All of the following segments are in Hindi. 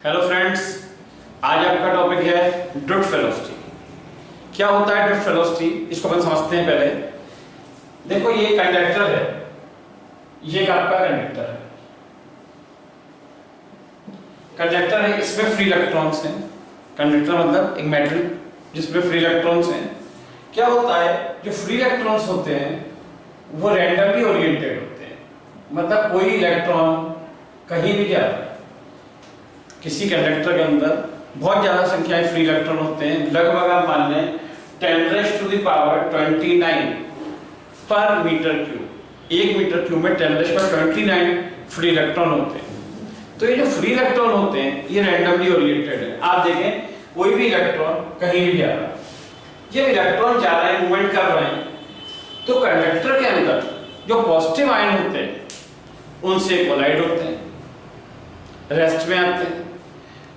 हेलो फ्रेंड्स, आज आपका टॉपिक है ड्रिफ्ट वेलोसिटी। क्या होता है ड्रिफ्ट वेलोसिटी, इसको अपन समझते हैं पहले। देखो ये कंडक्टर है, ये आपका कंडक्टर है। कंडक्टर है, इसमें फ्री इलेक्ट्रॉन्स हैं। कंडक्टर मतलब एक मेटल जिसमें फ्री इलेक्ट्रॉन्स हैं। क्या होता है, जो फ्री इलेक्ट्रॉन्स होते हैं वो रैंडमली ओरिएंटेड होते हैं, मतलब कोई इलेक्ट्रॉन कहीं भी जा रहा है। किसी कंडक्टर के अंदर बहुत ज्यादा संख्या में फ्री इलेक्ट्रॉन होते हैं, लगभग आप मान लें 10⁻29 पर मीटर क्यूब। 1 मीटर क्यूब में 10⁻29 फ्री इलेक्ट्रॉन होते हैं। तो ये जो फ्री इलेक्ट्रॉन होते हैं ये रैंडमली ओरिएंटेड है। आप देखें कोई भी इलेक्ट्रॉन कहीं भी जा रहा है, ये इलेक्ट्रॉन जा रहे हैं, मूवमेंट कर रहे हैं, तो कंडक्टर के अंदर जो पॉजिटिव आयन होते हैं उनसे कोलाइड होते हैं, रेस्ट में आते हैं।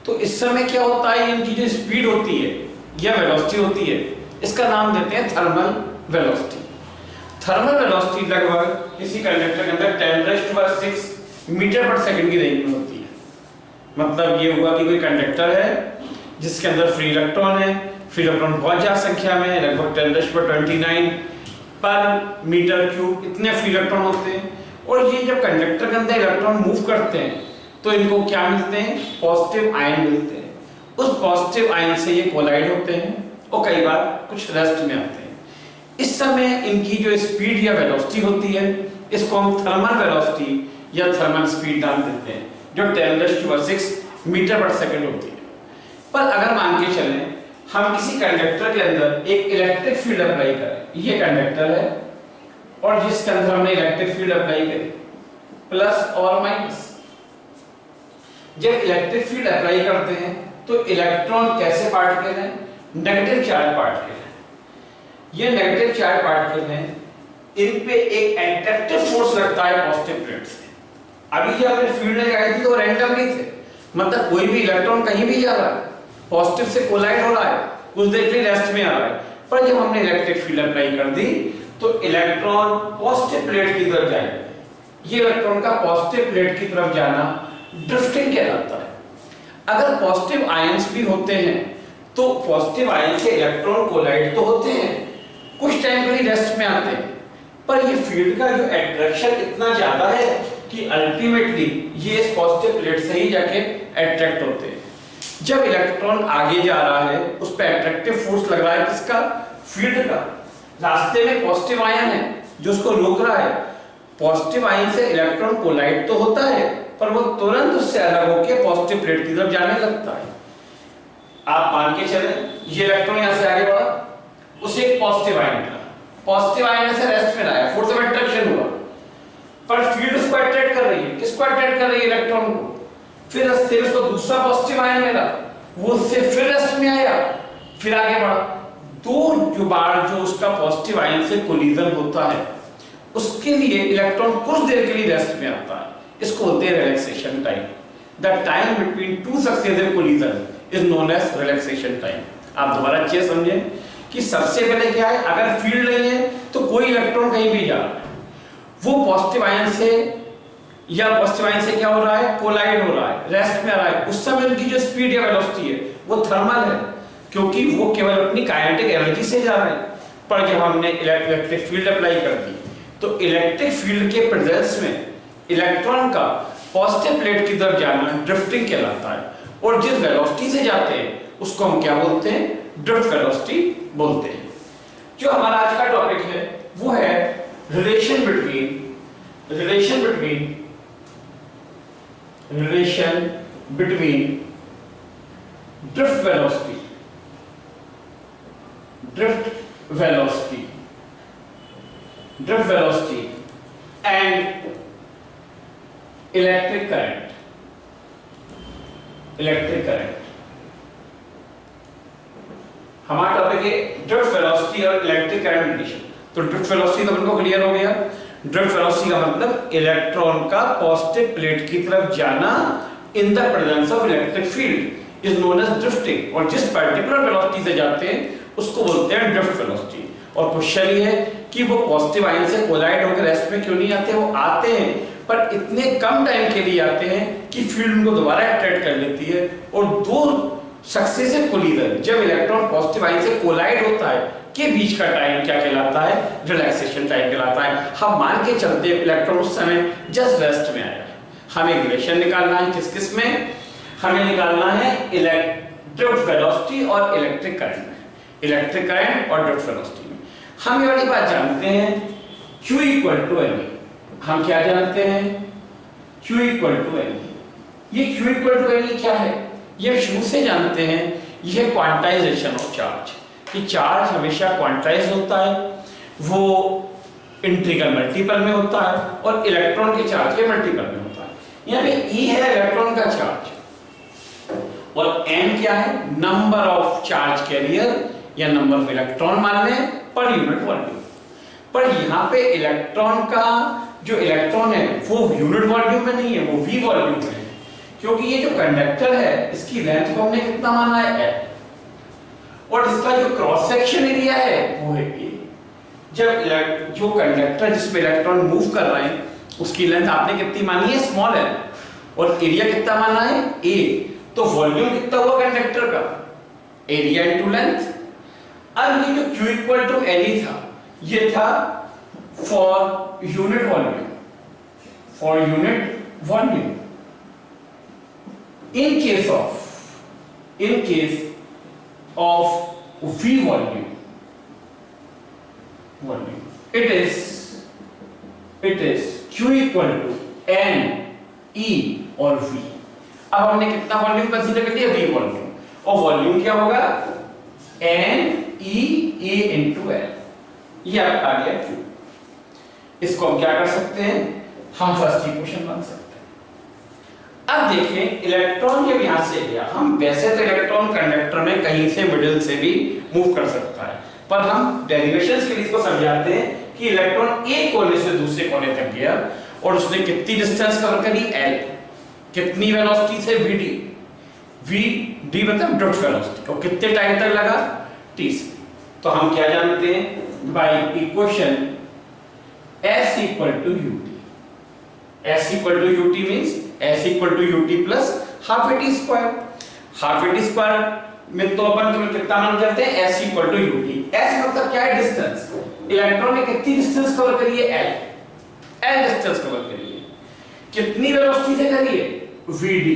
तो इस समय क्या होता है, इनकी जो स्पीड होती है या वेलोसिटी होती है, इसका नाम देते हैं थर्मल वेलोसिटी। थर्मल वेलोसिटी लगभग किसी कंडक्टर के अंदर 10⁻6 मीटर पर सेकंड की रेंज में होती है। मतलब ये हुआ कि कोई कंडक्टर है जिसके अंदर फ्री इलेक्ट्रॉन है, फ्री इलेक्ट्रॉन बहुत ज्यादा संख्या में, लगभग 10⁻29 पर मीटर क्यूब, इतने फ्री इलेक्ट्रॉन होते हैं। और ये जब कंडक्टर के अंदर इलेक्ट्रॉन मूव करते हैं तो इनको क्या मिलते हैं, पॉजिटिव आयन मिलते हैं। उस पॉजिटिव आयन से ये कोलाइड होते हैं और कई बार कुछ रेस्ट में आते हैं। इस समय इनकी जो स्पीड या वेलोसिटी होती है इसको हम थर्मल वेलोसिटी या थर्मल स्पीड नाम देते हैं, जो 10⁻6 मीटर पर सेकंड होती है। पर अगर मान के चलें हम किसी कंडक्टर के अंदर एक इलेक्ट्रिक फील्ड अप्लाई करें, ये कंडक्टर है और जिसके अंदर हमने इलेक्ट्रिक फील्ड अप्लाई करी प्लस और माइनस। जब इलेक्ट्रिक फील्ड अप्लाई करते हैं तो इलेक्ट्रॉन कैसे पार्टिकल हैं, नेगेटिव चार्ज पार्टिकल हैं। ये नेगेटिव चार्ज पार्टिकल हैं, इन पे एक अट्रैक्टिव फोर्स लगता है पॉजिटिव प्लेट से। अभी जब हमने फील्ड लगाई थी तो रैंडमली थे, मतलब कोई भी इलेक्ट्रॉन कहीं भी जा रहा है, पॉजिटिव से कोलाइड हो रहा है, कुछ देर के लिए रेस्ट में आ रहा है। पर जब हमने इलेक्ट्रिक फील्ड अप्लाई कर दी तो इलेक्ट्रॉन पॉजिटिव प्लेट की तरफ जाएगा। ये इलेक्ट्रॉन का पॉजिटिव प्लेट की तरफ जाना ड्रिफ्टिंग कहलाता है। अगर पॉजिटिव आयंस भी होते हैं तो पॉजिटिव आयन से इलेक्ट्रॉन कोलाइड तो होते हैं, कुछ टाइम के लिए रेस्ट में आते हैं, पर ये फील्ड का जो अट्रैक्शन इतना ज्यादा है कि अल्टीमेटली ये इस पॉजिटिव प्लेट से ही जाके अट्रैक्ट होते हैं। जब इलेक्ट्रॉन आगे जा रहा है उस पर अट्रैक्टिव फोर्स लग रहा है, किसका, फील्ड का। रास्ते में पॉजिटिव आयन है जो उसको रोक रहा है। पॉजिटिव आयन से इलेक्ट्रॉन कोलाइड तो होता है पर वो तुरंत उससे अलग होकर पॉजिटिव प्लेट की तरफ जाने लगता है। आप मान के चले ये इलेक्ट्रॉन यहां से आगे बढ़ा, उसे एक पॉजिटिव आयन मिला, पॉजिटिव आयन से रेस्ट में आया, फोर्स ऑफ अट्रैक्शन हुआ, पर फील्ड उसको अट्रैक्ट कर रही है। किसको अट्रैक्ट कर रही है, इलेक्ट्रॉन को। फिर उसको दूसरा पॉजिटिव आयन मिला, वो उससे फिर रेस्ट में आया, फिर आगे बढ़ा। दो बार जो उसका पॉजिटिव आयन से कोलिजन होता है उसके लिए इलेक्ट्रॉन कुछ देर के लिए रेस्ट में आता है, इसको बोलते हैं relaxation time. The time between two successive collision is known age relaxation time. आप दोबारा अच्छे से समझें कि सबसे पहले क्या है, अगर फील्ड नहीं है तो कोई इलेक्ट्रॉन कहीं भी जा रहा है, वो पॉजिटिव आयन से या पॉजिटिव आयन से क्या हो रहा है, कोलाइड हो रहा है, रेस्ट में आ रहा है। उस समय उनकी जो स्पीड या वेलोसिटी है वो थर्मल है, क्योंकि वो केवल अपनी काइनेटिक एनर्जी से जा रहे हैं। पर जब हमने इलेक्ट्रिक फील्ड अप्लाई कर दी तो इलेक्ट्रिक फील्ड के प्रेजेंस में इलेक्ट्रॉन का पॉजिटिव प्लेट की तरफ जाना ड्रिफ्टिंग कहलाता है। और जिस वेलोसिटी से जाते हैं उसको हम क्या बोलते हैं, ड्रिफ्ट वेलोसिटी बोलते हैं। जो हमारा आज का टॉपिक है वो है relation between drift velocity and electric current. हमारा टॉपिक है ड्रिफ्ट वेलोसिटी और इलेक्ट्रिक करंट रिलेशन। तो ड्रिफ्ट वेलोसिटी तो बिल्कुल क्लियर हो गया। ड्रिफ्ट वेलोसिटी का मतलब इलेक्ट्रॉन का पॉजिटिव प्लेट की तरफ जाना in the presence of electric field is known as drifting. और जिस पर्टिकुलर वेलोसिटी से जाते हैं उसको बोलते हैं ड्रिफ्ट वेलोसिटी। और क्वेश्चन ये है कि वो पॉजिटिव आयन से कोलाइड होकर रेस्ट में क्यों नहीं आते, वो आते हैं पर इतने कम टाइम के लिए आते हैं कि फील्ड उनको दोबारा अट्रैक्ट कर लेती है और दो सक्सेसिव कोलिजन जब इलेक्ट्रॉन पॉजिटिव आयन से कोलाइड होता है के बीच का टाइम क्या कहलाता है? रिलैक्सेशन टाइम कहलाता है। हम मान के चलते इलेक्ट्रॉन उस समय जस्ट रेस्ट में आया, हमें रिलेशन निकालना है किस किस में? हमें निकालना है इलेक्ट्रिक वेलोसिटी और इलेक्ट्रिक करंट में, इलेक्ट्रिक करंट और ड्रिफ्ट वेलोसिटी में। हम ये वाली बात जानते हैं Q इक्वल टू L। हम क्या जानते हैं? Q equal to L। ये Q इक्वल टू L क्या है? ये शुरू से जानते हैं, यह क्वांटाइजेशन ऑफ चार्ज, कि चार्ज हमेशा क्वांटाइज होता है, वो इंटीग्रल मल्टीपल में होता है और इलेक्ट्रॉन के चार्ज के मल्टीपल में होता है। यहाँ पे E है इलेक्ट्रॉन का चार्ज और M क्या है? नंबर ऑफ चार्ज कैरियर या नंबर ऑफ इलेक्ट्रॉन मान लें पर यूनिट वॉल्यूम। पर यहाँ पे इलेक्ट्रॉन का जो इलेक्ट्रॉन है वो यूनिट वॉल्यूम में नहीं है, वो V वॉल्यूम में है, क्योंकि ये जो कंडक्टर है इसकी लेंथ को हमने कितना माना है? L, और इसका जो क्रॉस सेक्शन एरिया है वो है A। जब जो कंडक्टर जिसमें इलेक्ट्रॉन मूव कर रहे हैं उसकी लेंथ आपने कितनी मानी है? स्मॉल l, और एरिया कितना माना है? A। तो वॉल्यूम कितना हुआ कंडक्टर का? Area into length. अब ये जो Q इक्वल टू L था, ये था for unit volume, for unit volume. in case of V volume, it is Q equal to N E और V। अब हमने कितना वॉल्यूम कंसीडर कर लिया? V वॉल्यूम, और वॉल्यूम क्या होगा? N E A into L। ये आपका आ गया Q। इसको हम क्या कर सकते हैं? हम फर्स्ट इक्वेशन बना सकते हैं। अब देखें इलेक्ट्रॉन जब यहां से गया, हम वैसे तो इलेक्ट्रॉन कंडक्टर में कहीं से मिडिल से भी मूव कर सकता है, पर हम डेरिवेशंस के लिए इसको समझाते हैं कि इलेक्ट्रॉन एक कोने से दूसरे कोने तक गया और उसने कितनी डिस्टेंस कवर करी? L। कितनी वेलोसिटी से? Vd। Vd मतलब ड्रिफ्ट वेलोसिटी, और कितने टाइम तक लगा? T से। तो हम क्या जानते हैं? By equation S equal to ut। S equal to ut means S equal to ut plus half at square. Half at square में तो अपन कितना मान जाते हैं? S equal to ut। S मतलब क्या है? डिस्टेंस। इलेक्ट्रॉन ने कितनी डिस्टेंस कवर करी है? L डिस्टेंस कवर करी है। कितनी वेलोसिटी से करी है? Vd।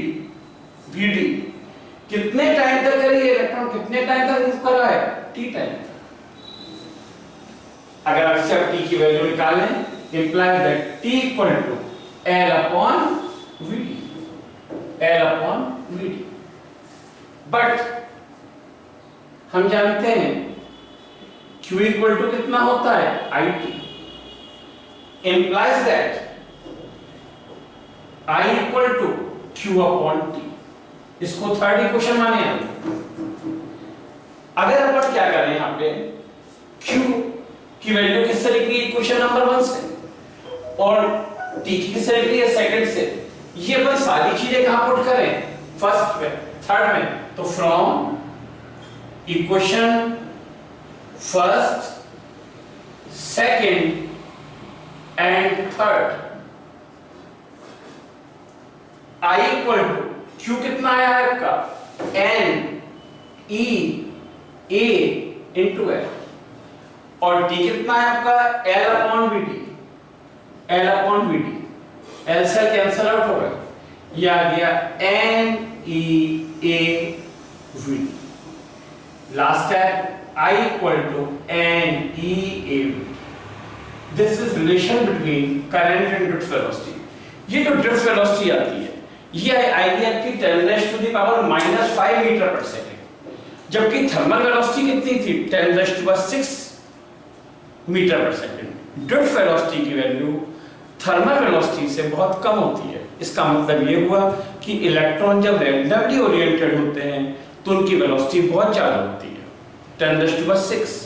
कितने टाइम तक करी है? इलेक्ट्रॉन कितने टाइम तक मूव कर रहा है? T time. अगर आप T की वैल्यू निकालें, implies that T equal to L upon Vd, L upon Vd। But हम जानते हैं Q इक्वल टू कितना होता है? IT, implies that I equal to Q upon T। इसको थर्ड इक्वेशन माने हम। अगर अपन क्या करें यहाँ पे, Q की वैल्यू किससे निकली? इक्वेशन नंबर 1 से, और T की किससे निकली है? सेकंड से। ये अपन सारी चीजें कहां पुट करें? फर्स्ट में, थर्ड में। तो from equation first, second and third, I equal to Q कितना आया है आपका? N E A into L, और T कितना है आपका? L upon Vd, L upon Vd। L से कैंसल आउट होगा, ये आ गया N E A Vd। Last है I equal to N E A Vd। This is relation between current and drift velocity. ये जो ड्रिफ्ट वेलोसिटी आती है, ये आएगी आपकी 10⁻⁻⁵ मीटर पर सेकंड, जबकि थर्मल वेलोसिटी कितनी थी? 10⁻⁶ मीटर पर सेकंड। ड्रिफ्ट वेलोसिटी की वैल्यू थर्मल वेलोसिटी से बहुत कम होती है। इसका मतलब ये हुआ कि इलेक्ट्रॉन जब रैंडमली ओरिएंटेड होते हैं तो उनकी वेलोसिटी बहुत ज्यादा होती है, 10⁻⁶।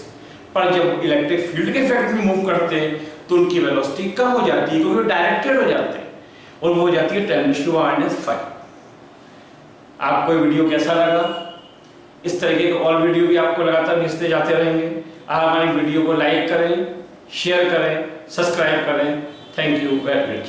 पर जब इलेक्ट्रिक फील्ड के इफेक्ट में मूव करते हैं तो उनकी वेलोसिटी कम हो जाती है, क्योंकि डायरेक्टेड हो जाते हैं, और वो हो जाती है 10⁻⁵। आपको ये वीडियो कैसा लगा? इस तरीके के और वीडियो भी आपको लगातार भेजते जाते रहेंगे। आप हमारी वीडियो को लाइक करें, शेयर करें, सब्सक्राइब करें। Thank you very much.